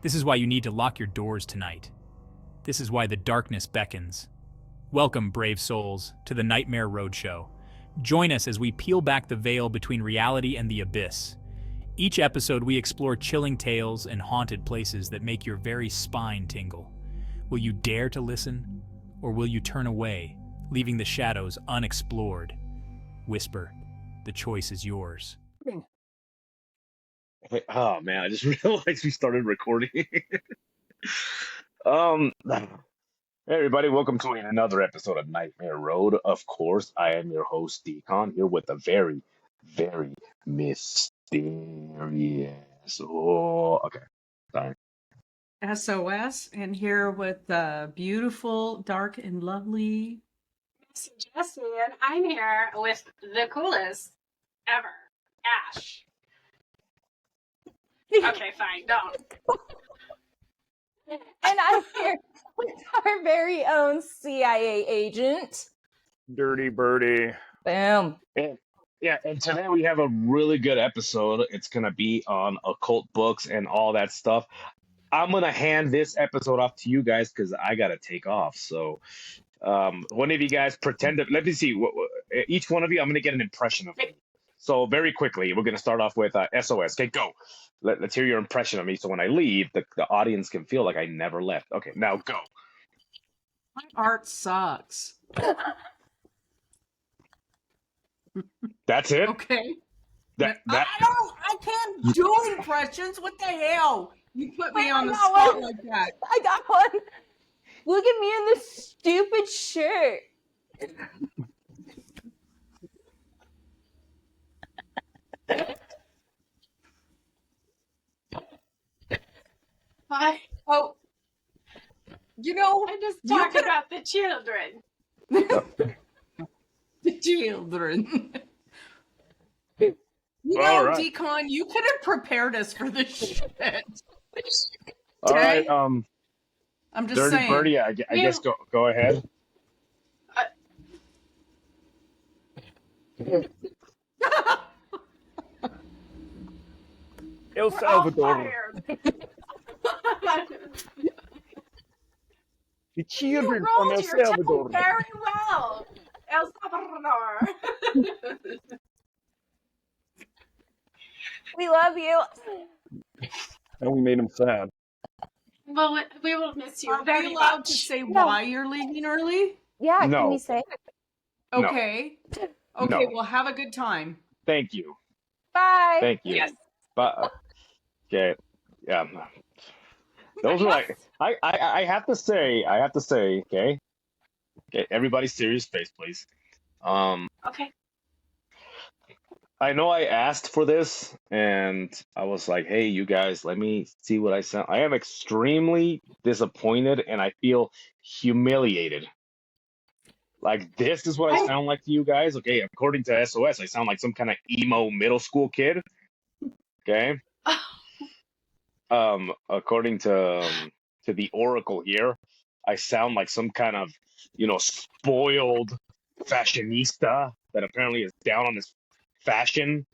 This is why you need to lock your doors tonight. This is why the darkness beckons. Welcome, brave souls, to the Nightmare Roadshow. Join us as we peel back the veil between reality and the abyss. Each episode, we explore chilling tales and haunted places that make your very spine tingle. Will you dare to listen, or will you turn away, leaving the shadows unexplored? Whisper, the choice is yours. Wait, oh man, I just realized we started recording. Hey everybody, welcome to another episode of Nightmare Road. Of course, I am your host, Decon, here with a very, very mysterious. Oh, okay. Sorry. SOS, and here with the beautiful, dark, and lovely Jessie, and I'm here with the coolest ever, Ash. Okay, fine, don't. And I'm here with our very own CIA agent. Dirty Birdie. Boom. And today we have a really good episode. It's gonna be on occult books and all that stuff. I'm gonna hand this episode off to you guys because I gotta take off. So, one of you guys pretend to. Let me see. Each one of you, I'm gonna get an impression of me. So very quickly, we're gonna start off with SOS. Okay, go. Let's hear your impression of me. So when I leave, the audience can feel like I never left. Okay, now go. My art sucks. That's it. Okay. That. I can't do impressions. What the hell? You put me Wait, on I the got spot one. like that. I got one. Look at me in this stupid shirt. Why? Oh, you know, I just You talked could- about the children. the children. You All know, right. Decon, you could have prepared us for this shit. All right. I'm just Dirty saying. Birdie, I guess go ahead. El We're all Salvador. fired. The You children from rolled El your tail Salvador. very well, El Salvador. We love you. And we made him sad. Well, we will miss you Are very we allowed much. to say No. why you're leaving early? Yeah, No. can we say? No. Okay. No. Okay, well, have a good time. Thank you. Bye. Thank you. Yes. But okay, yeah. Those are like I have to say, okay, everybody serious face, please. Okay. I know I asked for this and I was like, hey, you guys, let me see what I sound. I am extremely disappointed and I feel humiliated. Like this is what I sound like to you guys. Okay, according to SOS, I sound like some kind of emo middle school kid. Okay. According to the Oracle here, I sound like some kind of, spoiled fashionista that apparently is down on his fashion.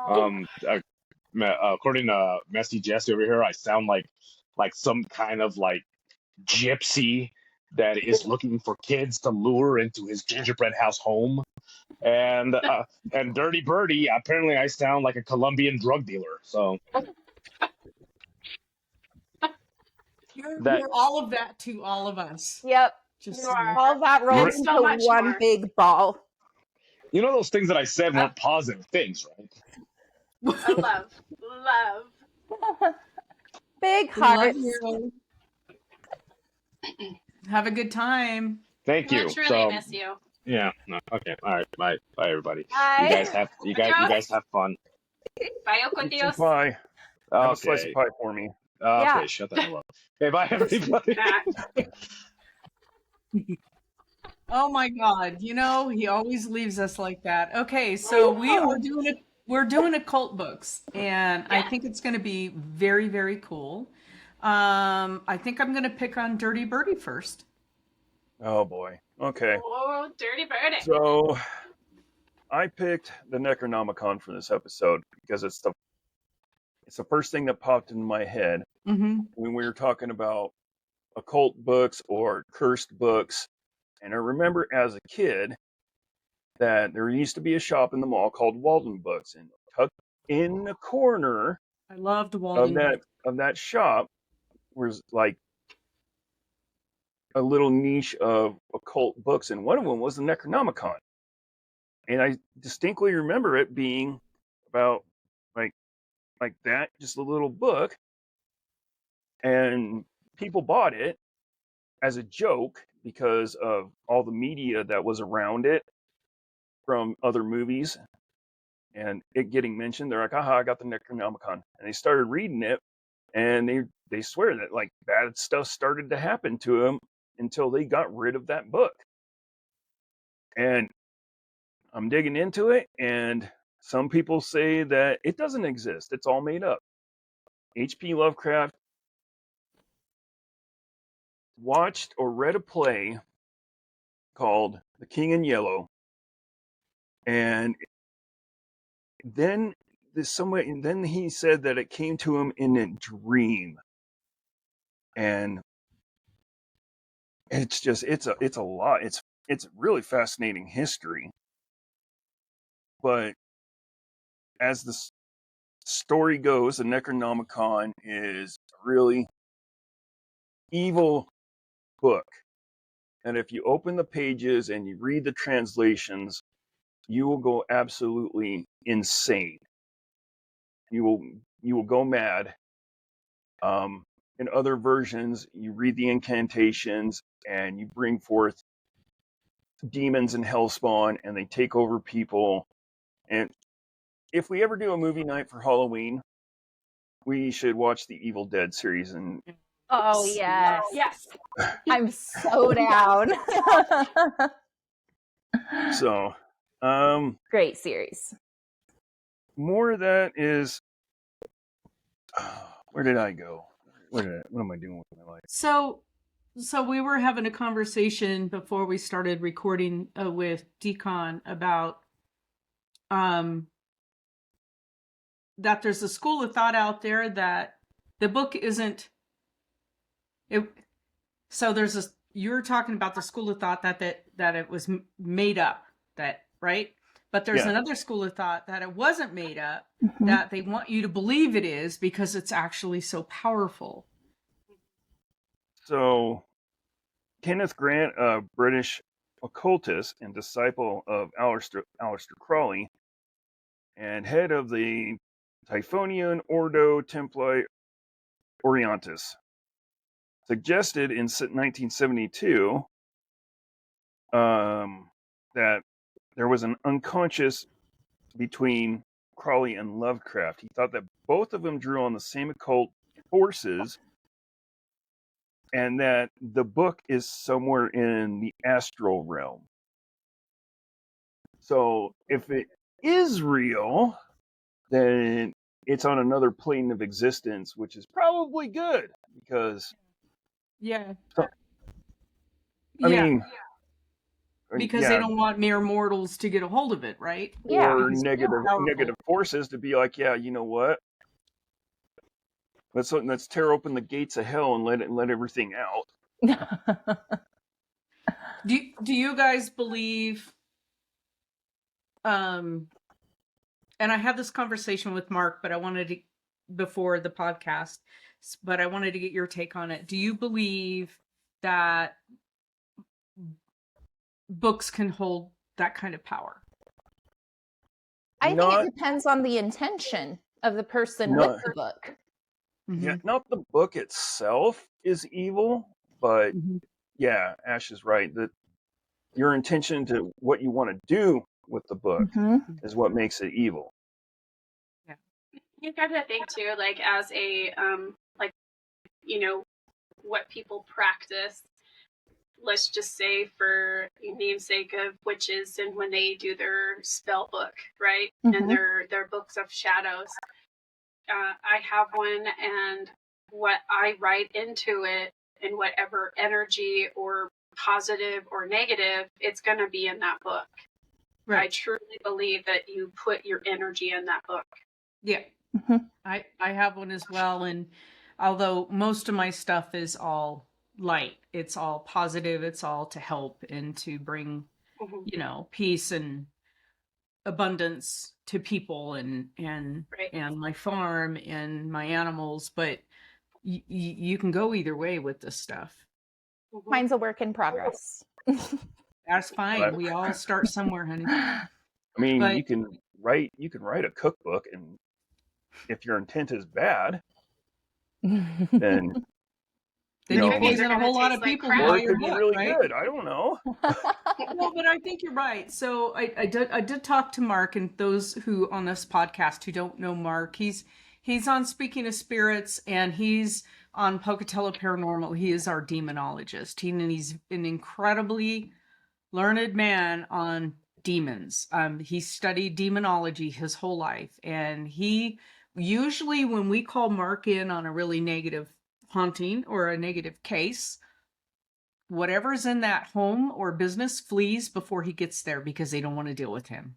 According to Messy Jesse over here, I sound like some kind of like gypsy that is looking for kids to lure into his gingerbread house home. And Dirty Birdie, apparently I sound like a Colombian drug dealer. So You're all of that to all of us. Yep. Just You are. All that rolled There's so into much one more. big ball. you know those things that I said weren't positive things, right? Love. Big We love hearts. you. Have a good time. Thank you. We'll truly So miss you. yeah, no, okay, all right, bye, everybody. Bye. You guys have fun. Bye, Dios. Pie. Have a slice Okay, of pie for me. okay, Yeah. shut the hell up. Okay, bye, everybody. Oh my God! You know he always leaves us like that. Okay, so we're doing occult books, and I think it's going to be very, very cool. I think I'm going to pick on Dirty Birdie first. Oh boy. Okay. Oh, Dirty Birdie. So I picked the Necronomicon for this episode because it's the first thing that popped into my head. Mm-hmm. when we were talking about occult books or cursed books. And I remember as a kid that there used to be a shop in the mall called Walden Books, and tucked in the corner I loved of Walden. that shop was like a little niche of occult books, and one of them was the Necronomicon. And I distinctly remember it being about like that, just a little book, and people bought it as a joke because of all the media that was around it from other movies and it getting mentioned. They're like, aha, I got the Necronomicon. And they started reading it, and they swear that like bad stuff started to happen to them until they got rid of that book. And I'm digging into it, and some people say that it doesn't exist. It's all made up. H.P. Lovecraft watched or read a play called The King in Yellow, and then then he said that it came to him in a dream, and it's just it's a lot. It's really fascinating history, but as the story goes, the Necronomicon is a really evil book. And if you open the pages and you read the translations, you will go absolutely insane. You will go mad. In other versions, you read the incantations and you bring forth demons and hellspawn, and they take over people. And if we ever do a movie night for Halloween, we should watch the Evil Dead series. And Oh, yes. Yes. I'm so down. so, Great series. more of that is. Where did I go? What am I doing with my life? So we were having a conversation before we started recording with Decon about that there's a school of thought out there that the book isn't it. So there's this, you're talking about the school of thought that it was made up, that right? But there's another school of thought that it wasn't made up, that they want you to believe it is because it's actually so powerful. So, Kenneth Grant, a British occultist and disciple of Aleister Crowley, and head of the Typhonian Ordo Templi Orientis, suggested in 1972 that there was an unconscious between Crowley and Lovecraft. He thought that both of them drew on the same occult forces, and that the book is somewhere in the astral realm. So if it is real, then it's on another plane of existence, which is probably good because Yeah. I mean, because they don't want mere mortals to get a hold of it, right? Yeah. or Because it's negative forces to be like, yeah, you know what? Let's tear open the gates of hell and let everything out. Do you guys believe? And I had this conversation with Mark, but I wanted to before the podcast, but I wanted to get your take on it. Do you believe that books can hold that kind of power? I think it depends on the intention of the person with the book. Yeah, not the book itself is evil, but yeah, Ash is right that your intention to what you want to do with the book is what makes it evil. Yeah. You got to think too, like as a like, you know, what people practice. Let's just say for namesake of witches, and when they do their spell book, right, and their books of shadows. I have one, and what I write into it, and whatever energy or positive or negative, it's going to be in that book. Right. I truly believe that you put your energy in that book. Yeah. I have one as well, and although most of my stuff is all light, it's all positive, it's all to help and to bring, peace and abundance to people and Right. and my farm and my animals. But you can go either way with this stuff. Mine's a work in progress. That's fine. Right. We all start somewhere, honey. I mean, But you can write a cookbook, and if your intent is bad, then then you know, poison a whole lot of taste like people who crap. or buy it your could be book, really right? good. I don't know. Well, but I think you're right. So I did talk to Mark, and those who on this podcast who don't know Mark, he's on Speaking of Spirits, and he's on Pocatello Paranormal. He is our demonologist. He's an incredibly learned man on demons. He studied demonology his whole life, and he usually, when we call Mark in on a really negative haunting or a negative case, whatever's in that home or business flees before he gets there because they don't want to deal with him.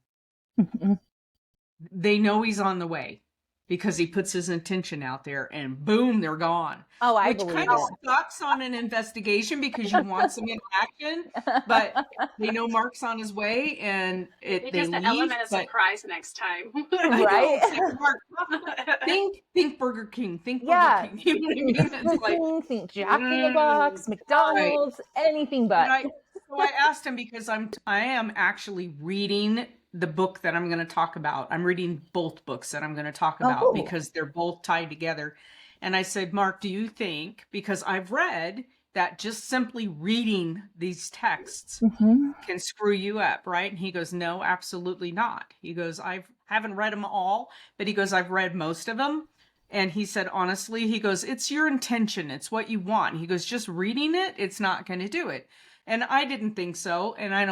They know he's on the way because he puts his intention out there, and boom, they're gone. Oh, I Which believe kind of it. sucks on an investigation because you want some interaction, but they know Mark's on his way, and Maybe they just an leave. element of But surprise next time. I know, Right? it's like, Mark, think Burger King, think Yeah. Burger King. You know what I mean? It's like, Think Jack in the Box, McDonald's, anything but. so I asked him because I am actually reading the book that I'm going to talk about. I'm reading both books that I'm going to talk about cool. because they're both tied together. And I said, Mark, do you think, because I've read that just simply reading these texts can screw you up, right? And he goes, no, absolutely not. He goes, I haven't read them all, but he goes, I've read most of them. And he said, honestly, he goes, it's your intention. It's what you want. He goes, just reading it, it's not going to do it. And I didn't think so. And I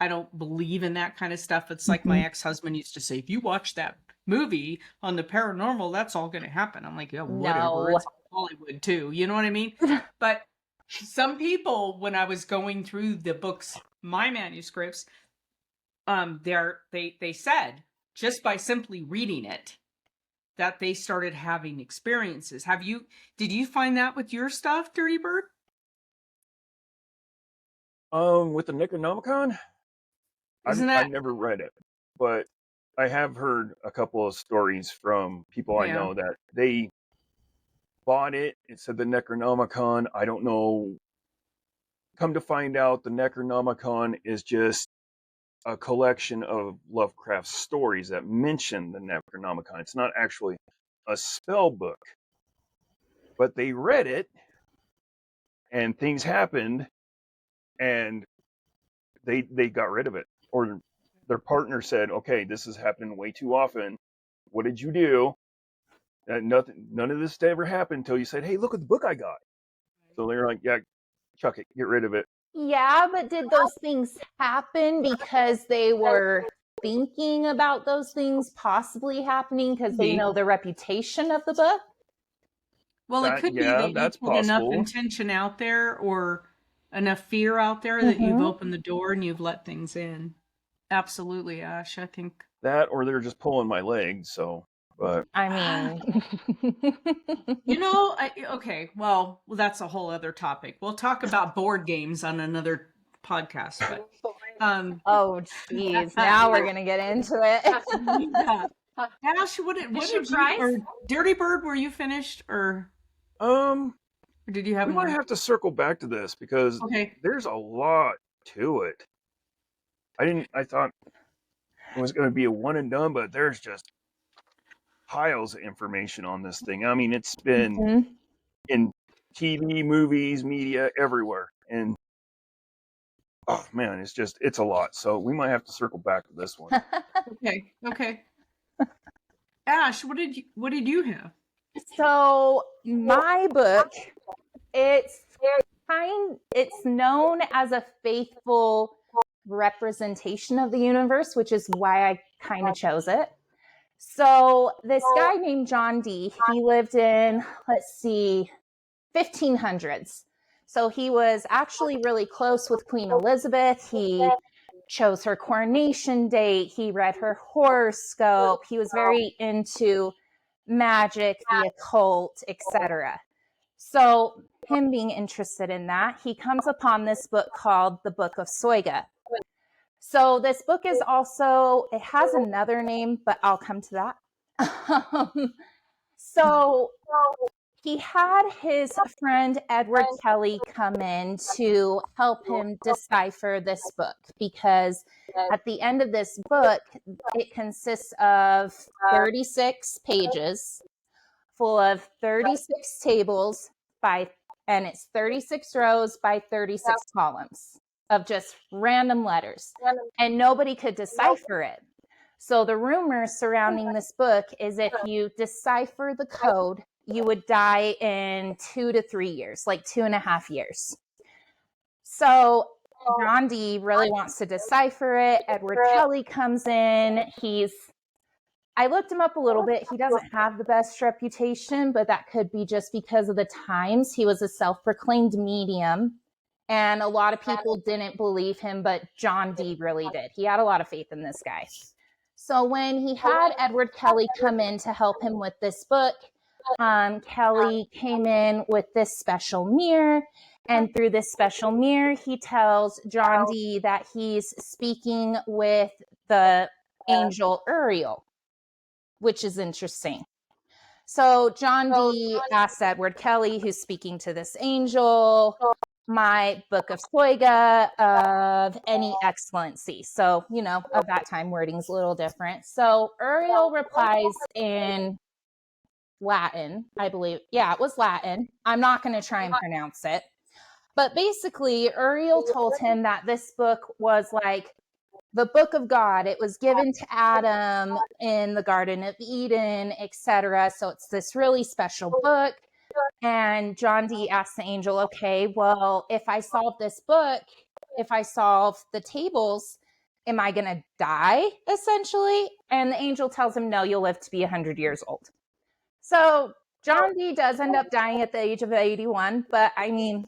don't believe in that kind of stuff. It's like my ex-husband used to say, if you watch that movie on the paranormal, that's all going to happen. I'm like, yeah, whatever. No. It's Hollywood too. You know what I mean? But some people, when I was going through the books, my manuscripts, they said just by simply reading it that they started having experiences. Did you find that with your stuff, Dirty Bird? With the Necronomicon, I've never read it, but I have heard a couple of stories from people I know that they bought it. It said the Necronomicon. I don't know. Come to find out, the Necronomicon is just a collection of Lovecraft stories that mention the Necronomicon. It's not actually a spell book, but they read it, and things happened, and they got rid of it, or their partner said, okay, this is happening way too often. What did you do? None of this ever happened until you said, hey, look at the book I got. So they're like, yeah, chuck it, get rid of it. Yeah, but did those things happen because they were thinking about those things possibly happening because they know the reputation of the book? Well, it could be that that's you put enough possible. intention out there or enough fear out there that you've opened the door and you've let things in. Absolutely, Ash. I think that, or they're just pulling my leg. So, but I mean, okay. Well, that's a whole other topic. We'll talk about board games on another podcast. But oh, geez, now we're gonna get into it. yeah. Ash, what did you, or Dirty Bird? Were you finished, or did you have we more? might have to circle back to this because there's a lot to it. I thought it was going to be a one and done, but there's just piles of information on this thing. I mean, it's been in TV, movies, media, everywhere, and oh man, it's a lot. So we might have to circle back to this one. Okay. Ash, what did you have? So my book, it's known as a faithful representation of the universe, which is why I kind of chose it. So this guy named John Dee, he lived in, 1500s. So he was actually really close with Queen Elizabeth. He chose her coronation date. He read her horoscope. He was very into magic, the occult, etc. So him being interested in that, he comes upon this book called the Book of Soiga. So this book is also, it has another name, but I'll come to that. So he had his friend Edward Kelly come in to help him decipher this book, because at the end of this book, it consists of 36 pages full of 36 tables and it's 36 rows by 36 columns of just random letters, and nobody could decipher it. So the rumor surrounding this book is if you decipher the code, you would die in 2 to 3 years, like 2.5 years. So John Dee really wants to decipher it. Edward Kelly comes in. I looked him up a little bit. He doesn't have the best reputation, but that could be just because of the times. He was a self-proclaimed medium, and a lot of people didn't believe him, but John Dee really did. He had a lot of faith in this guy. So when he had Edward Kelly come in to help him with this book, Kelly came in with this special mirror, and through this special mirror, he tells John Dee that he's speaking with the angel Uriel, which is interesting. So John Dee asks Edward Kelly, who's speaking to this angel, my Book of Soiga of any excellency. So, of that time, wording's a little different. So Uriel replies in Latin, I believe. Yeah, it was Latin. I'm not going to try and pronounce it. But basically, Uriel told him that this book was like the book of God. It was given to Adam in the Garden of Eden, etc. So it's this really special book. And John Dee asked the angel, okay, well, if I solve this book, if I solve the tables, am I going to die, essentially? And the angel tells him, no, you'll live to be 100 years old. So John Dee does end up dying at the age of 81, but I mean,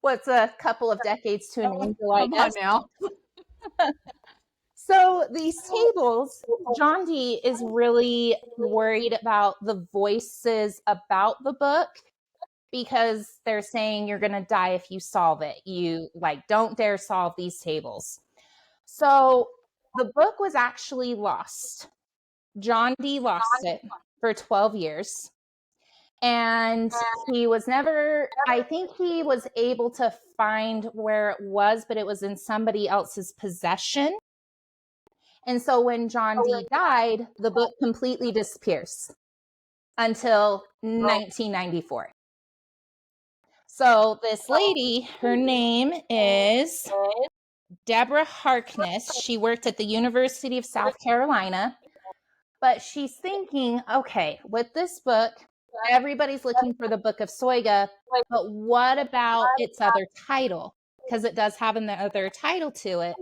what's a couple of decades to an angel like us? Come on now. So these tables, John Dee is really worried about the voices about the book, because they're saying you're going to die if you solve it. You don't dare solve these tables. So the book was actually lost. John Dee lost it for 12 years. And he was never, I think he was able to find where it was, but it was in somebody else's possession. And so when John Dee died, the book completely disappears until 1994. So this lady, her name is Deborah Harkness. She worked at the University of South Carolina, but she's thinking, okay, with this book, everybody's looking for the Book of Soiga, but what about its other title? Because it does have another title to it,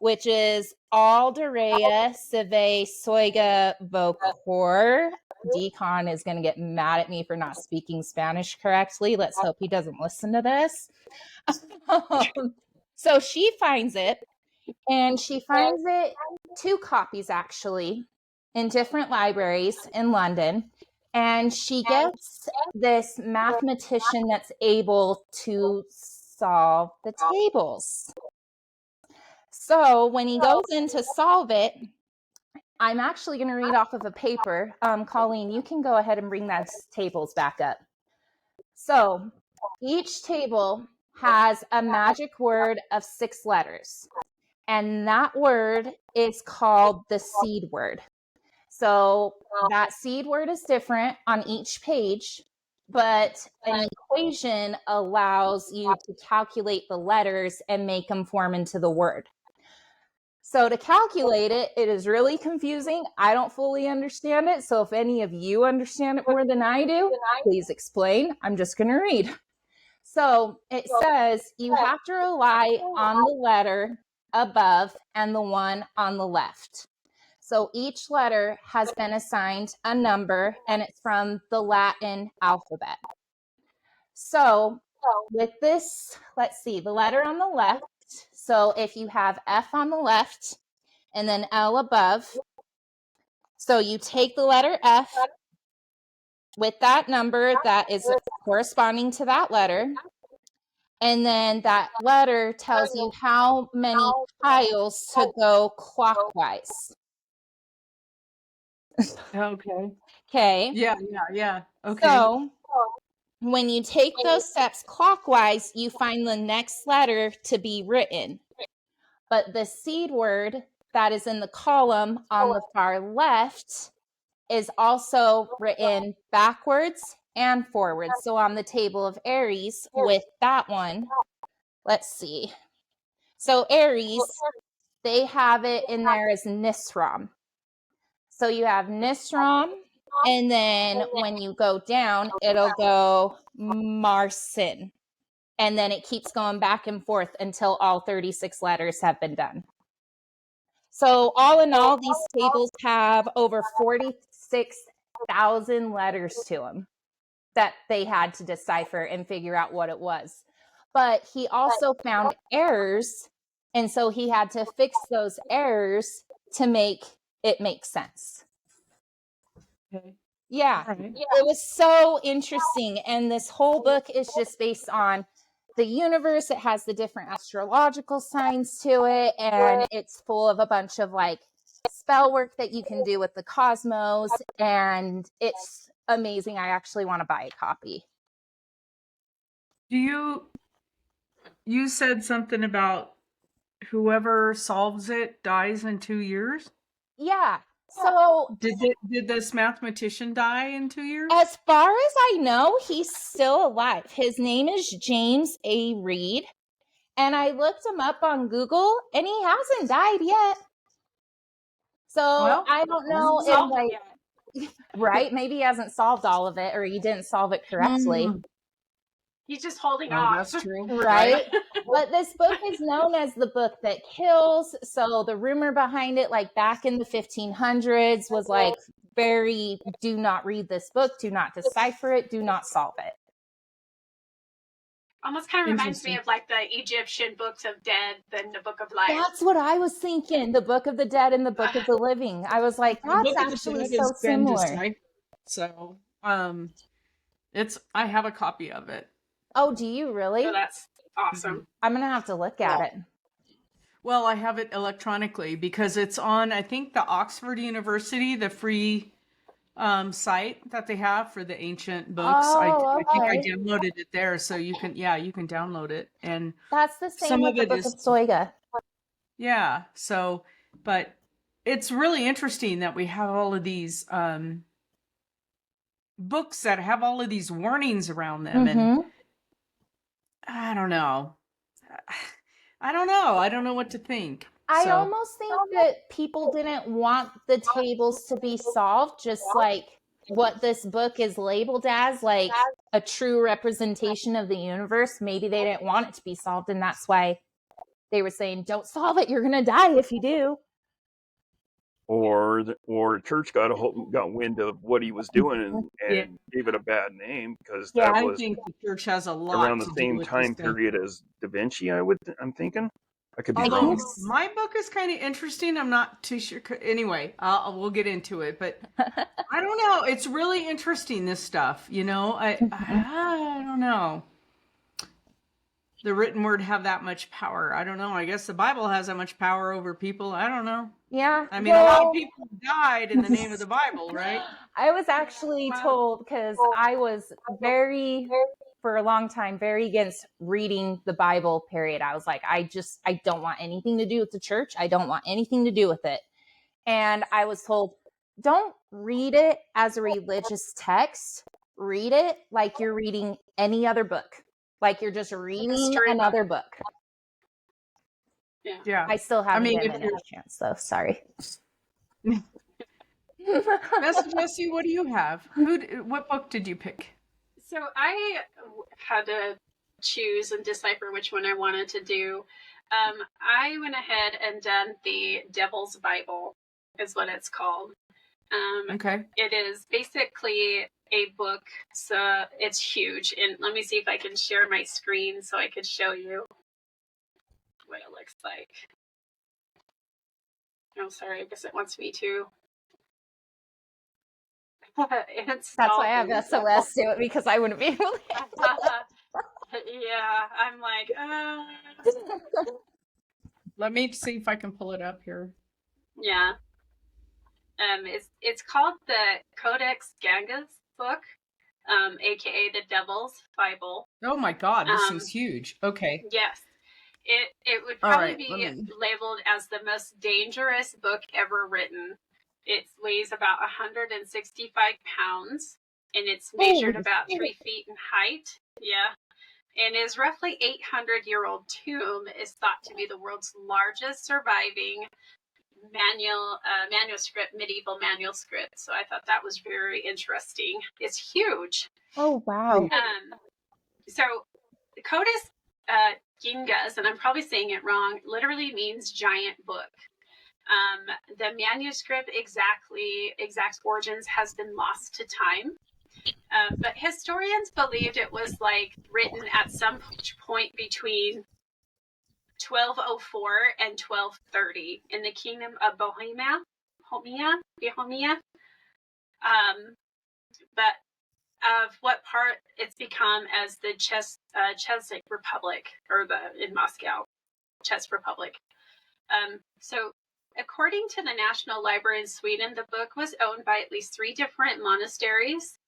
which is Alderea Sive Soiga Vocor. Decon is going to get mad at me for not speaking Spanish correctly. Let's hope he doesn't listen to this. So she finds it, and she finds it 2 copies actually in different libraries in London. And she gets this mathematician that's able to solve the tables. So when he goes in to solve it, I'm actually going to read off of a paper. Colleen, you can go ahead and bring those tables back up. So each table has a magic word of 6 letters, and that word is called the seed word. So that seed word is different on each page, but an equation allows you to calculate the letters and make them form into the word. So to calculate it, it is really confusing. I don't fully understand it. So if any of you understand it more than I do, please explain. I'm just going to read. So it says you have to rely on the letter above and the one on the left. So each letter has been assigned a number, and it's from the Latin alphabet. So with this, let's see, the letter on the left. So if you have F on the left and then L above, so you take the letter F with that number that is corresponding to that letter. And then that letter tells you how many tiles to go clockwise. Okay. Okay. Yeah. Okay. So when you take those steps clockwise, you find the next letter to be written. But the seed word that is in the column on the far left is also written backwards and forwards. So on the table of Aries with that one, let's see. So Aries, they have it in there as Nisram. So you have Nisram, and then when you go down, it'll go Marsin. And then it keeps going back and forth until all 36 letters have been done. So all in all, these tables have over 46,000 letters to them that they had to decipher and figure out what it was. But he also found errors, and so he had to fix those errors to make it make sense. Okay. Yeah, All right. it was so interesting. And this whole book is just based on the universe. It has the different astrological signs to it, and it's full of a bunch of like spell work that you can do with the cosmos, and it's amazing. I actually want to buy a copy. You said something about whoever solves it dies in 2 years? Yeah. So Did this mathematician die in 2 years? as far as I know, he's still alive. His name is James A. Reed. And I looked him up on Google, and he hasn't died yet. So Well, I don't know if Solved like it yet. right, maybe he hasn't solved all of it, or he didn't solve it correctly. He's just holding Oh, off. that's true. Right. But this book is known as the book that kills. So the rumor behind it, like back in the 1500s, was like very do not read this book, do not decipher it, do not solve it. Almost kind of reminds me Interesting. of like the Egyptian books of dead than the Book of Life. That's what I was thinking. The Book of the Dead and the Book of the Living. I was like, The that's Book of the actually Dead so has been similar. deciphered. So, I have a copy of it. Oh, do you really? So that's awesome. I'm gonna have to look at it. Well, I have it electronically because it's on, I think, the Oxford University, the free site that they have for the ancient books. I think I okay. downloaded it there, so you can download it. And That's the same some with of the it Book is of Soiga. yeah. So, but it's really interesting that we have all of these books that have all of these warnings around them, and I don't know. I don't know. I don't know what to think. I So, almost think that people didn't want the tables to be solved, just like what this book is labeled as, like a true representation of the universe. Maybe they didn't want it to be solved, and that's why they were saying, "Don't solve it. You're gonna die if you do." Or the church got wind of what he was doing yeah, and gave it a bad name, because yeah, that I was think the church has a around lot the to do same with this time stuff. period as Da Vinci. I'm thinking. I could be I Although think wrong. my book is kind of interesting, I'm not too sure. Anyway, we'll get into it, but I don't know. It's really interesting, this stuff. I don't know. The written word have that much power. I don't know. I guess the Bible has that much power over people. I don't know. Yeah. I mean, a lot of people died in the name of the Bible, right? I was actually told, because I was for a long time, very against reading the Bible, period. I was like, I don't want anything to do with the church. I don't want anything to do with it. And I was told, don't read it as a religious text. Read it like you're reading any other book, like you're just reading another book. Yeah. I still haven't mean, given it a chance, though. Sorry. Jesse, what do you have? What book did you pick? So I had to choose and decipher which one I wanted to do. I went ahead and done the Devil's Bible, is what it's called. Okay. It is basically a book, so it's huge. And let me see if I can share my screen so I could show you what it looks like. Oh, sorry, I guess it wants me to. It's That's why I all have SOS do it, because I wouldn't be able to. yeah, I'm like, Let me see if I can pull it up here. yeah. It's called the Codex Gangas book, aka the Devil's Bible. Oh my God, this Um, thing's huge. Okay. yes, it would All probably right. Let be me. labeled as the most dangerous book ever written. It weighs about 165 pounds, and it's measured Holy about shit. 3 feet in height. Yeah. And his roughly 800-year-old tomb is thought to be the world's largest surviving manuscript, medieval manuscript. So I thought that was very interesting. It's huge. Oh, wow. So Codis Gingas, and I'm probably saying it wrong, literally means giant book. The manuscript exact origins has been lost to time. But historians believed it was like written at some point between 1204 and 1230 in the kingdom of Bohemia. But of what part it's become as the Czech Republic, or in Moscow, Czech Republic. So according to the National Library in Sweden, the book was owned by at least 3 different monasteries.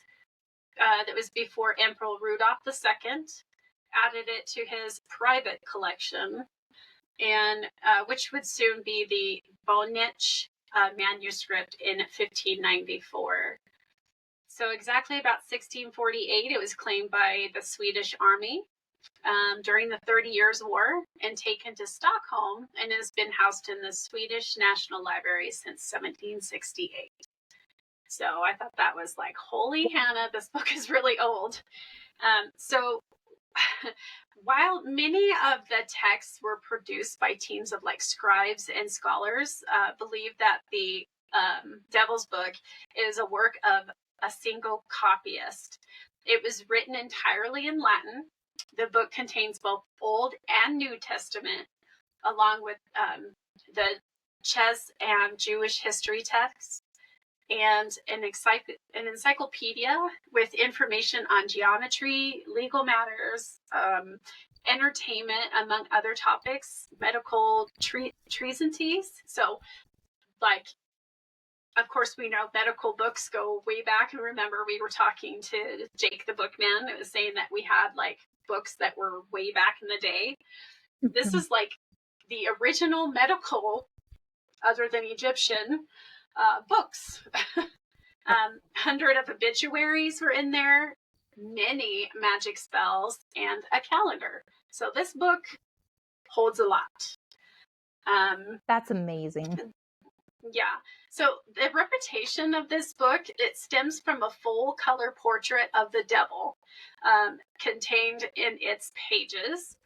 That was before Emperor Rudolph II added it to his private collection, and which would soon be the Bonich manuscript in 1594. So exactly about 1648, it was claimed by the Swedish army during the 30 Years' War and taken to Stockholm, and has been housed in the Swedish National Library since 1768. So I thought that was like, holy Hannah, this book is really old. So while many of the texts were produced by teams of like scribes and scholars, believe that the Devil's Book is a work of a single copyist. It was written entirely in Latin. The book contains both Old and New Testament, along with the Czech and Jewish history texts, and an encyclopedia with information on geometry, legal matters, entertainment, among other topics, medical treatises. So, like, of course, we know medical books go way back. And remember, we were talking to Jake the Bookman. It was saying that we had like books that were way back in the day. This is like the original medical, other than Egyptian, books. 100 of obituaries were in there, many magic spells, and a calendar. So this book holds a lot. That's amazing. Yeah. So the reputation of this book, it stems from a full color portrait of the devil contained in its pages.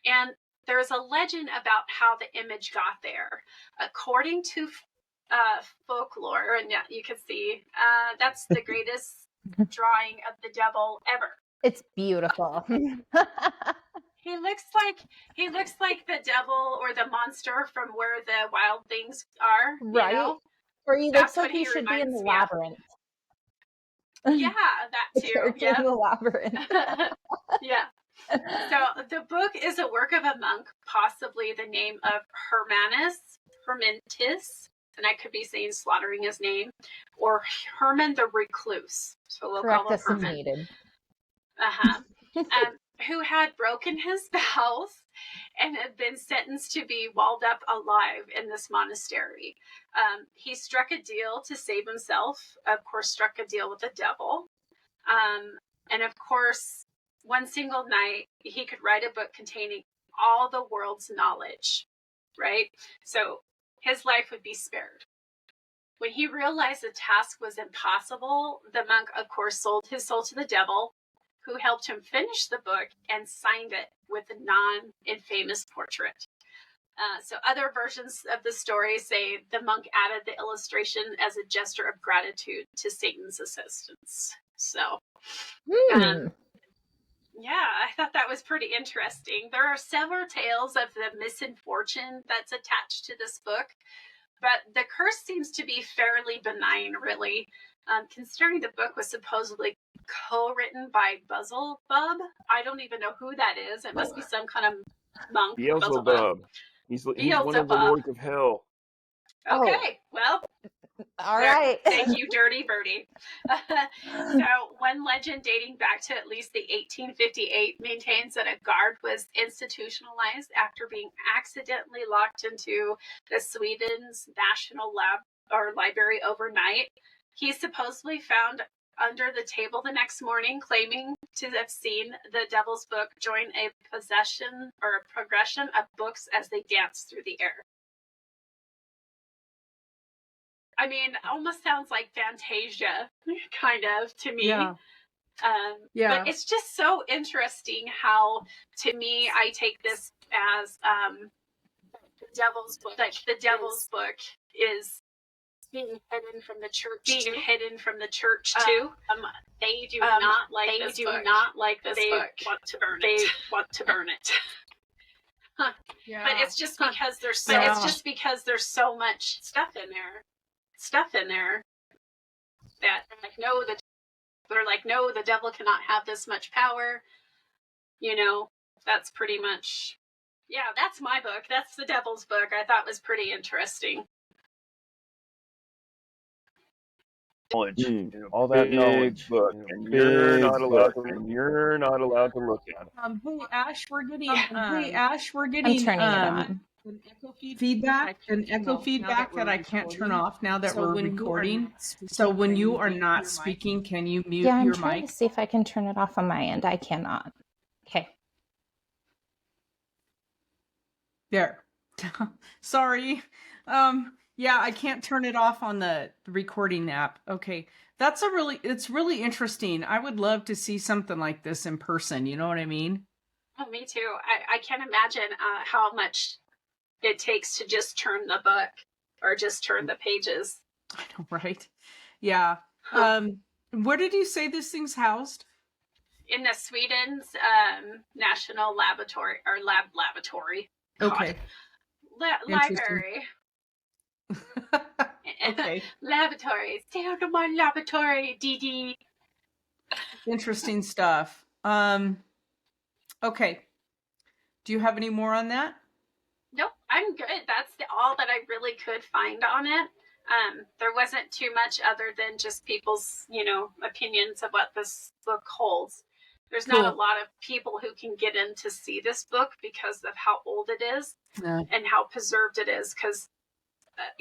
And there's a legend about how the image got there. According to folklore, and yeah, you can see that's the greatest drawing of the devil ever. It's beautiful. He looks like the devil or the monster from where the wild things are, Right? you know? Or he That's looks like what he he should be in the reminds me of. labyrinth. Yeah, that The too. character Yeah. in the labyrinth. Yeah. So the book is a work of a monk, possibly the name of Hermantis, and I could be saying slaughtering his name, or Herman the Recluse. So we'll Correct call him us as Herman. needed. Who had broken his vows and had been sentenced to be walled up alive in this monastery. He struck a deal to save himself, of course, struck a deal with the devil. And of course, one single night, he could write a book containing all the world's knowledge, right? So his life would be spared. When he realized the task was impossible, the monk, of course, sold his soul to the devil, who helped him finish the book and signed it with a non-infamous portrait. So other versions of the story say the monk added the illustration as a gesture of gratitude to Satan's assistance. So, yeah, I thought that was pretty interesting. There are several tales of the misfortune that's attached to this book, but the curse seems to be fairly benign, really. considering the book was supposedly co-written by Buzzlebub. I don't even know who that is. It must be some kind of monk. Beelzebub. He's one of the Beelzebub. lords of hell. Okay, well, All right. thank you, Dirty Birdie. So, one legend dating back to at least the 1858 maintains that a guard was institutionalized after being accidentally locked into the Sweden's National Library overnight. He's supposedly found under the table the next morning, claiming to have seen the Devil's Book join a possession or a progression of books as they dance through the air. I mean, almost sounds like Fantasia, kind of, to me. Yeah. But it's just so interesting how, to me, I take this as the Devil's Book. Like, the Devil's Book is being hidden from the church, too. They do not like this book. They want to burn it. They want to burn it. Yeah. But it's just because there's so much stuff in there that they're like, no, the devil cannot have this much power. You know, that's pretty much, yeah, that's my book. That's the Devil's Book. I thought was pretty interesting. Knowledge, all that knowledge book, and you're not allowed to look at it. Hey Ash, we're getting I'm turning it on. an echo feedback that I can't turn off now that we're recording. So when you are not speaking, can you mute Yeah, I'm your trying mic? to see if I can turn it off on my end. I cannot. Okay. There. Sorry. Yeah, I can't turn it off on the recording app. Okay. It's really interesting. I would love to see something like this in person. You know what I mean? Oh, me too. I can't imagine how much it takes to just turn the book or just turn the pages. I know, right? Yeah. Where did you say this thing's housed? In the Sweden's National Laboratory or Laboratory. Okay. Library. Okay. Laboratory. Stay out of my laboratory, DD. Interesting stuff. Okay. Do you have any more on that? Nope, I'm good. That's all that I really could find on it. There wasn't too much other than just people's, opinions of what this book holds. There's not a lot of people who can get in to see this book because of how old it is and how preserved it is. Because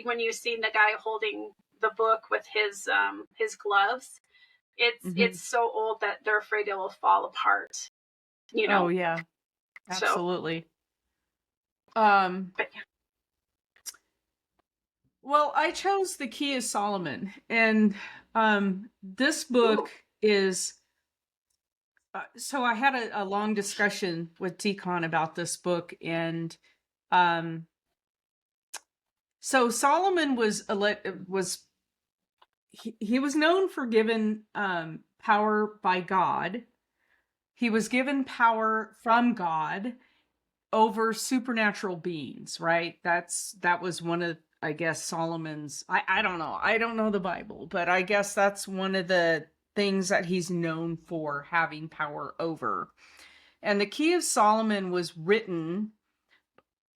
when you've seen the guy holding the book with his gloves, it's so old that they're afraid it will fall apart. Oh yeah, absolutely. But yeah. Well, I chose The Key of Solomon, and this book is. So I had a long discussion with Deacon about this book, and so Solomon was he was known for given power by God. He was given power from God over supernatural beings, right? That was one of, I guess, Solomon's, I don't know. I don't know the Bible, but I guess that's one of the things that he's known for having power over. And the Key of Solomon was written,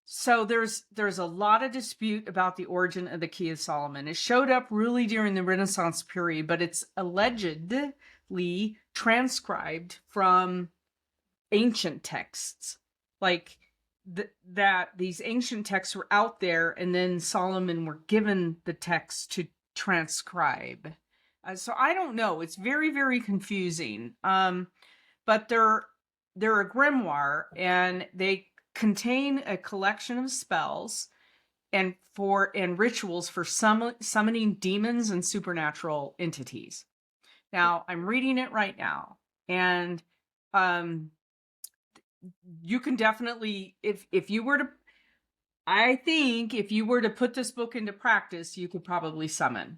so there's a lot of dispute about the origin of the Key of Solomon. It showed up really during the Renaissance period, but it's allegedly transcribed from ancient texts. Like that these ancient texts were out there, and then Solomon were given the text to transcribe. So I don't know. It's very, very confusing. But they're a grimoire, and they contain a collection of spells and rituals for summoning demons and supernatural entities. Now, I'm reading it right now, and you can definitely, if you were to, I think if you were to put this book into practice, you could probably summon.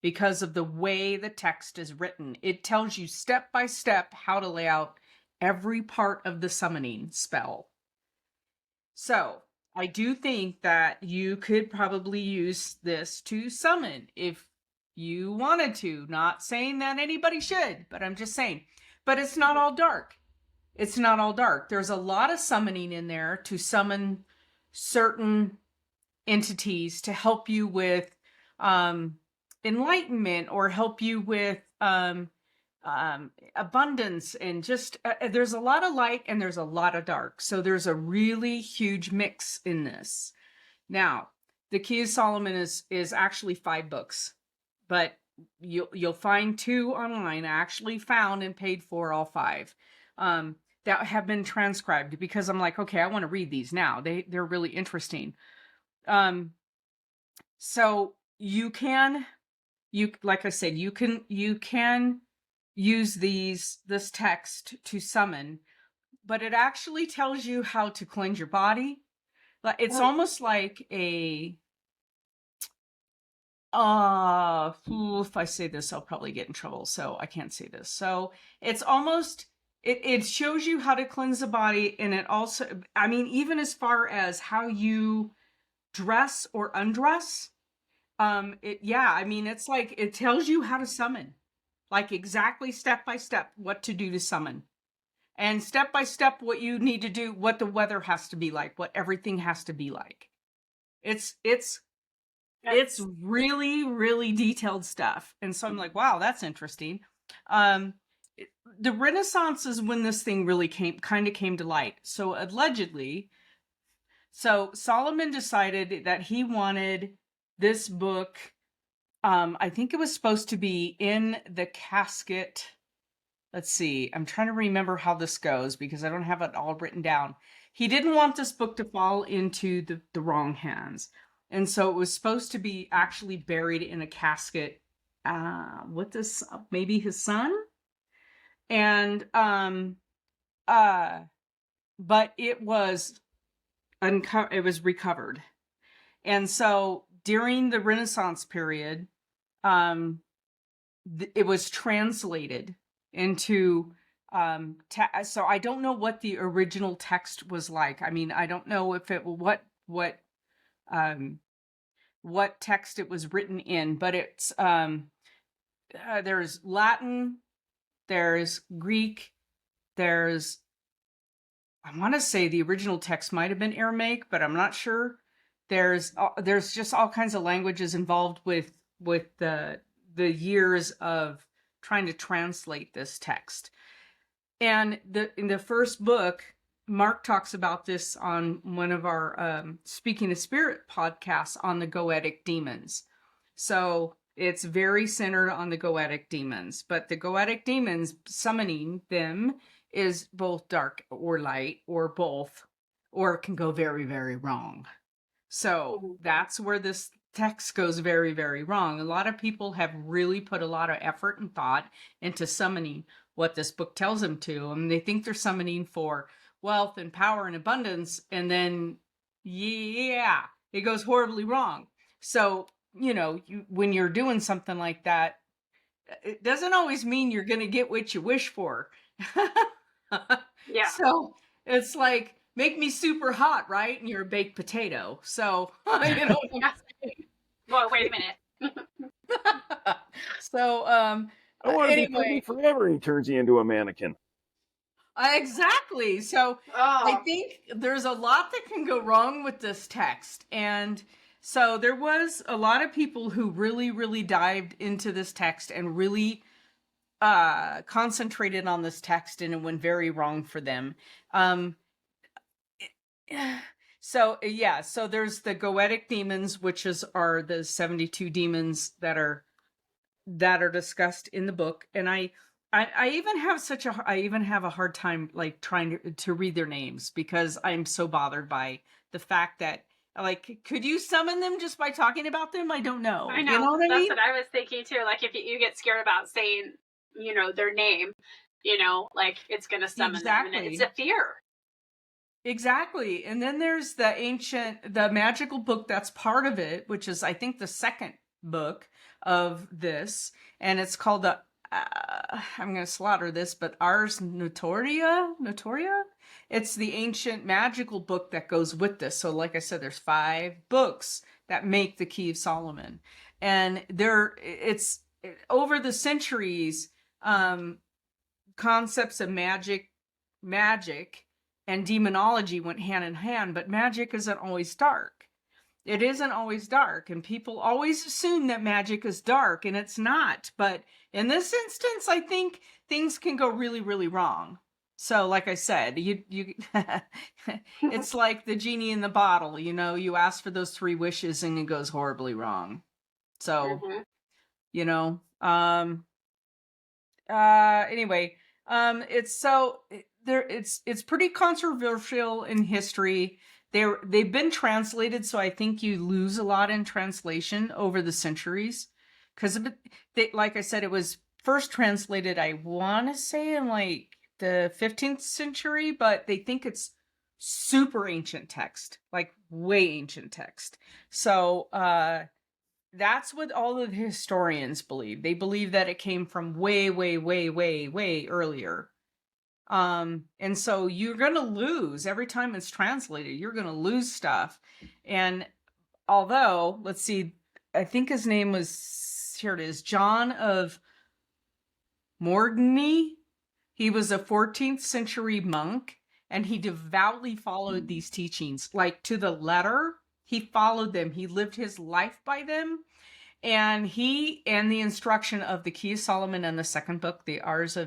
Because of the way the text is written. It tells you step by step how to lay out every part of the summoning spell. So I do think that you could probably use this to summon if you wanted to. Not saying that anybody should, but I'm just saying. But it's not all dark. It's not all dark. There's a lot of summoning in there to summon certain entities to help you with enlightenment, or help you with abundance, and just there's a lot of light and there's a lot of dark. So there's a really huge mix in this. Now, the Key of Solomon is actually 5 books, but you'll find 2 online. I actually found and paid for all 5 that have been transcribed, because I'm like, okay, I want to read these now. They're really interesting. So you like I said, you can use this text to summon, but it actually tells you how to cleanse your body. It's almost like a if I say this, I'll probably get in trouble, so I can't say this. So it's almost, it shows you how to cleanse the body, and it also, I mean, even as far as how you dress or undress, I mean, it's like, it tells you how to summon, like exactly step by step what to do to summon, and step by step what you need to do, what the weather has to be like, what everything has to be like. It's really, really detailed stuff. And so I'm like, wow, that's interesting. The Renaissance is when this thing really came to light. So allegedly, Solomon decided that he wanted this book, I think it was supposed to be in the casket. Let's see, I'm trying to remember how this goes because I don't have it all written down. He didn't want this book to fall into the wrong hands. And so it was supposed to be actually buried in a casket with this, maybe his son. And, but it was recovered. And so during the Renaissance period, it was translated into, so I don't know what the original text was like. I mean, I don't know if it, what text it was written in, but it's, there's Latin, there's Greek, there's, I want to say the original text might have been Aramaic, but I'm not sure. There's just all kinds of languages involved with the years of trying to translate this text. And in the first book, Mark talks about this on one of our Speaking of Spirit podcasts on the goetic demons. So it's very centered on the goetic demons, but the goetic demons, summoning them is both dark or light, or both, or it can go very, very wrong. So that's where this text goes very, very wrong. A lot of people have really put a lot of effort and thought into summoning what this book tells them to. And they think they're summoning for wealth and power and abundance. And then, yeah, it goes horribly wrong. So, you know, when you're doing something like that, it doesn't always mean you're going to get what you wish for. Yeah. So it's like, make me super hot, right? And you're a baked potato. So, you know. Well, wait a minute. So, I want to be pretty anyway, forever. He turns you into a mannequin. exactly. So I Oh, think there's a lot that can go wrong with this text. And so there was a lot of people who really, really dived into this text and really concentrated on this text, and it went very wrong for them. So there's the goetic demons, which are the 72 demons that are discussed in the book. And I even have a hard time like trying to read their names, because I'm so bothered by the fact that, like, could you summon them just by talking about them? I don't know. I know. You know what I That's mean? what I was thinking too. Like, if you get scared about saying, you know, their name, you know, like it's going to summon them. And it's a fear. Exactly. And then there's the magical book that's part of it, which is, I think, the second book of this. And it's called I'm going to slaughter this, but Ars Notoria? It's the ancient magical book that goes with this. So like I said, there's 5 books that make the Key of Solomon. and it's over the centuries, concepts of magic and demonology went hand in hand, but magic isn't always dark. It isn't always dark, and people always assume that magic is dark, and it's not. But in this instance, I think things can go really, really wrong. So, like I said, you it's like the genie in the bottle. You ask for those 3 wishes, and it goes horribly wrong. So, anyway, it's pretty controversial in history. They've been translated, so I think you lose a lot in translation over the centuries, because like I said, it was first translated, I want to say, in like the 15th century, but they think it's super ancient text, like way ancient text. So that's what all of the historians believe. They believe that it came from way, way, way, way, way earlier. And so you're going to lose every time it's translated. You're going to lose stuff. And although, let's see, I think his name was, here it is, John of Morgany. He was a 14th century monk, and he devoutly followed these teachings, like to the letter. He followed them. He lived his life by them. And the instruction of the Key of Solomon and the second book, the Ars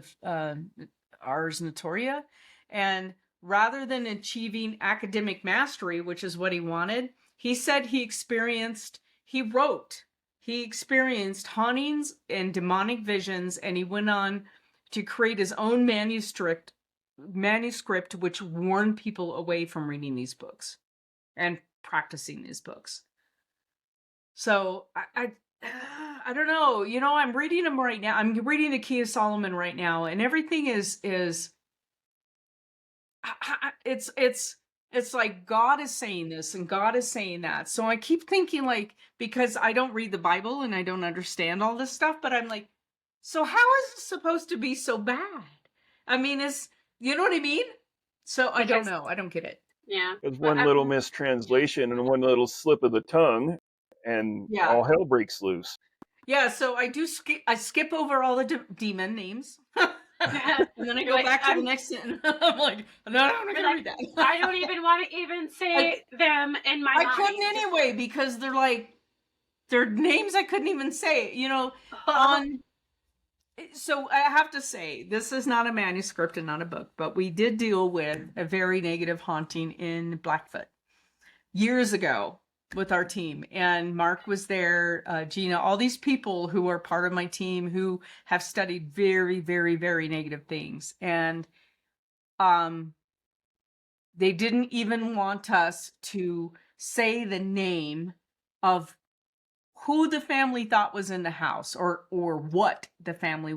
Notoria. And rather than achieving academic mastery, which is what he wanted, he said he experienced hauntings and demonic visions, and he went on to create his own manuscript which warned people away from reading these books and practicing these books. So I don't know. I'm reading them right now. I'm reading the Key of Solomon right now, and everything is it's like God is saying this and God is saying that. So I keep thinking, like, because I don't read the Bible and I don't understand all this stuff, but I'm like, so how is it supposed to be so bad? I mean, you know what I mean? So I don't know. I don't get it. Yeah. There's one little mistranslation and one little slip of the tongue, and all hell breaks loose. Yeah, so I skip over all the demon names. And then I go back to the next sentence. I'm like, no, I'm not gonna read that. I don't even want to even say them in my mind. I couldn't anyway, because they're names I couldn't even say, so I have to say, this is not a manuscript and not a book, but we did deal with a very negative haunting in Blackfoot years ago with our team, and Mark was there, Gina, all these people who are part of my team who have studied very, very, very negative things. And they didn't even want us to say the name of who the family thought was in the house, or what the family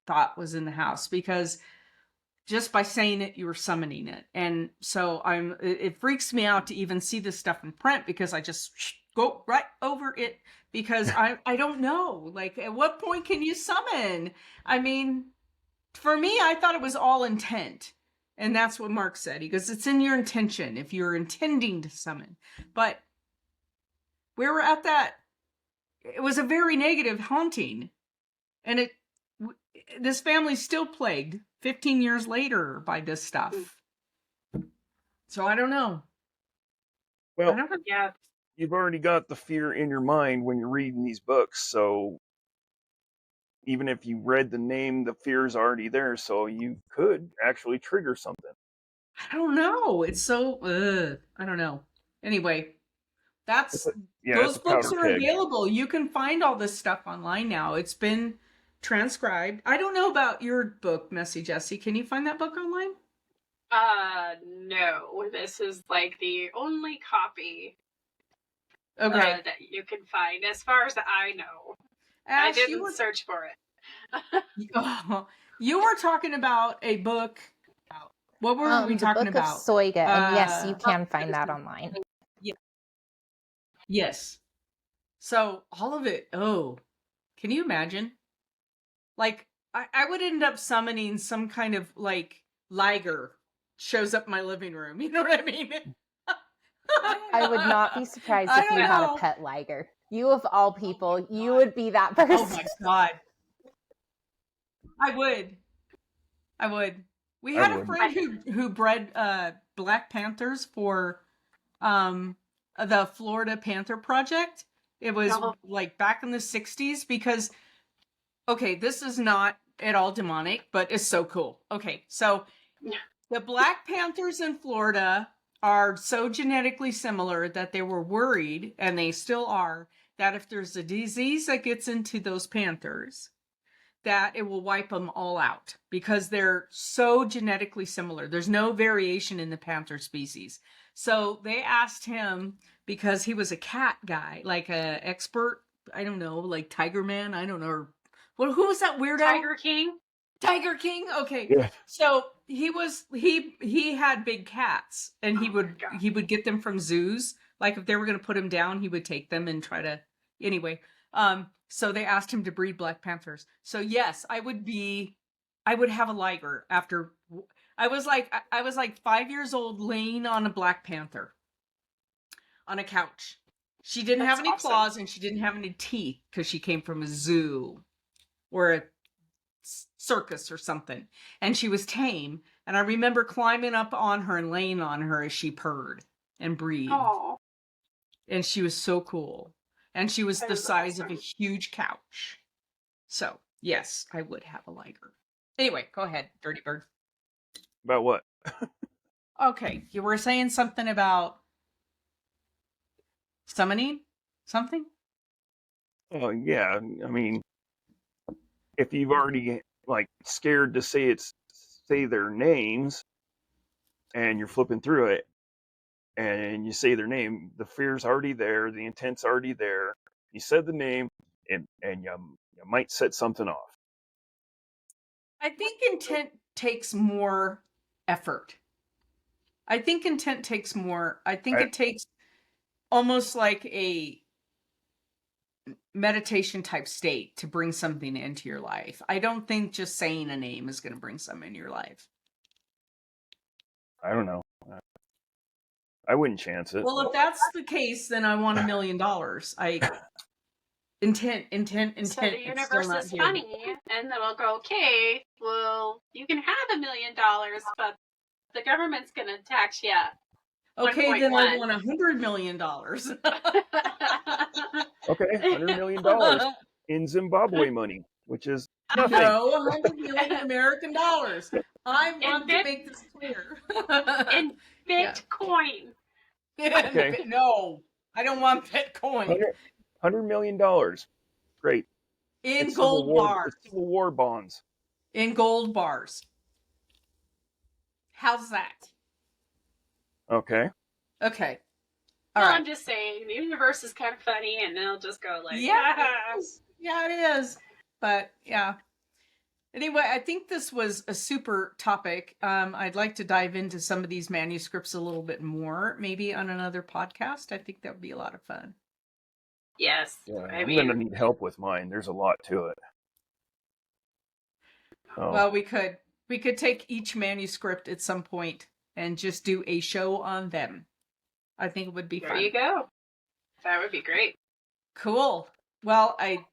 thought was in the house, because just by saying it, you were summoning it. And so it freaks me out to even see this stuff in print, because I just go right over it, because I don't know, like, at what point can you summon? I mean, for me, I thought it was all intent. And that's what Mark said. He goes, it's in your intention, if you're intending to summon. But we were at that, it was a very negative haunting. And this family's still plagued 15 years later by this stuff. So I don't know. Well, you've already got the fear in your mind when you're reading these books, so even if you read the name, the fear's already there, so you could actually trigger something. I don't know. It's so, I don't know. Anyway, those books are available. You can find all this stuff online now. It's been transcribed. I don't know about your book, Messy Jessie. Can you find that book online? No. This is like the only copy that you can find, as far as I know. Ash, I didn't search for it. You were talking about a book. What were we talking about? The Book of Soiga, and yes, you can find that online. Yeah. Yes. So all of it. Oh, can you imagine? Like, I would end up summoning some kind of, like, liger shows up in my living room. You know what I mean? I would not be surprised if you had a pet liger. You of all people, you would be that person. Oh my God. I would. We I had a wouldn't. friend who bred Black Panthers for the Florida Panther Project. It was Oh. like back in the 60s because, okay, this is not at all demonic, but it's so cool. Okay, so the Black Panthers in Florida are so genetically similar that they were worried, and they still are, that if there's a disease that gets into those panthers, that it will wipe them all out because they're so genetically similar. There's no variation in the panther species. So they asked him, because he was a cat guy, like a expert, I don't know, like Tiger Man, I don't know. Or, well, who was that weirdo? Tiger King. Tiger King? Okay. Yeah. So he had big cats, and Oh my God. he would get them from zoos. Like if they were going to put him down, he would take them and try to, anyway. So they asked him to breed Black Panthers. So yes, I would have a liger after I was like 5 years old laying on a Black Panther on a couch. She didn't have That's any awesome. claws and she didn't have any teeth because she came from a zoo or a circus or something. And she was tame. And I remember climbing up on her and laying on her as she purred and breathed. Oh, And she was so cool. And she was That the is size of a awesome. huge couch. So, yes, I would have a liger. Anyway, go ahead, Dirty Bird. About what? Okay, you were saying something about summoning something? Oh yeah, I mean, if you've already like scared to say their names, and you're flipping through it, and you say their name, the fear's already there, the intent's already there. You said the name, and you might set something off. I think intent takes more effort. I think intent takes more. I think it takes almost like a meditation type state to bring something into your life. I don't think just saying a name is going to bring something into your life. I don't know. I wouldn't chance it. Well, if that's the case, then I want $1 million. Intent. So the It's still universe not is here. funny, and then we'll go, okay, well, you can have $1 million, but the government's going to tax you. Okay, then I 1.1. want $100 million. Okay, $100 million in Zimbabwe money, which is nothing. No, 100 million American dollars. I want to Bit- make this clear. In Yeah. Bitcoin. Okay. No, I don't want Bitcoin. $100 million. Great. In It's gold Civil War, bars. it's Civil War bonds. In gold bars. How's that? Okay. Okay. All Well, right. I'm just saying, the universe is kind of funny, and they'll just go like, Yeah, "Ah." it is. Yeah, it is. But yeah. Anyway, I think this was a super topic. I'd like to dive into some of these manuscripts a little bit more, maybe on another podcast. I think that would be a lot of fun. Yes. Yeah, I I'm mean, gonna need help with mine. There's a lot to it. Oh, Well, we could take each manuscript at some point and just do a show on them. I think it would be there fun. you go. That would be great. Cool. Well, I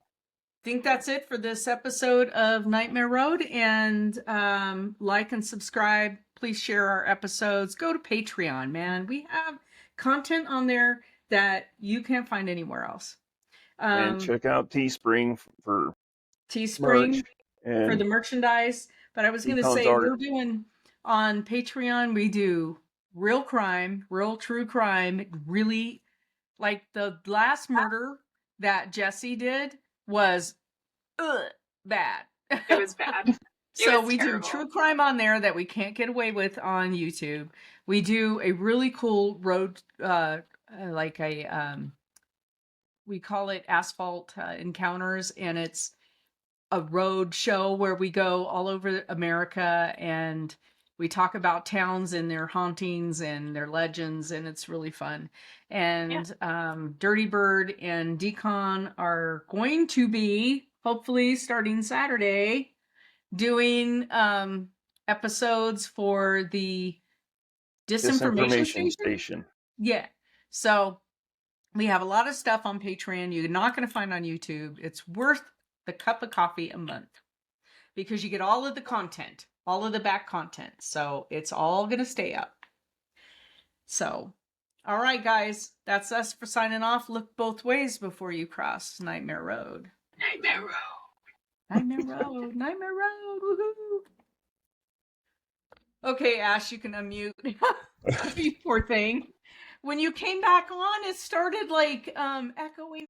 think that's it for this episode of Nightmare Road. And like and subscribe. Please share our episodes. Go to Patreon, man. We have content on there that you can't find anywhere else. and check out Teespring for Teespring merch and for the merchandise. But I was going to Econ's say, art. we're doing on Patreon, we do real crime, real true crime, really, like the last murder that Jesse did was bad. It was bad. So was we terrible. do true crime on there that we can't get away with on YouTube. We do a really cool road, like a, we call it Asphalt Encounters, and it's a road show where we go all over America and we talk about towns and their hauntings and their legends, and it's really fun. And Dirty Bird and Decon are going to be, hopefully starting Saturday, doing episodes for the disinformation station. Station. Yeah. So We have a lot of stuff on Patreon you're not going to find on YouTube. It's worth the cup of coffee a month because you get all of the content, all of the back content. So it's all going to stay up. So, all right, guys, that's us for signing off. Look both ways before you cross Nightmare Road. Nightmare Road. Nightmare Road. Nightmare Road. Woohoo. Okay, Ash, you can unmute. You poor thing. When you came back on, it started like echoing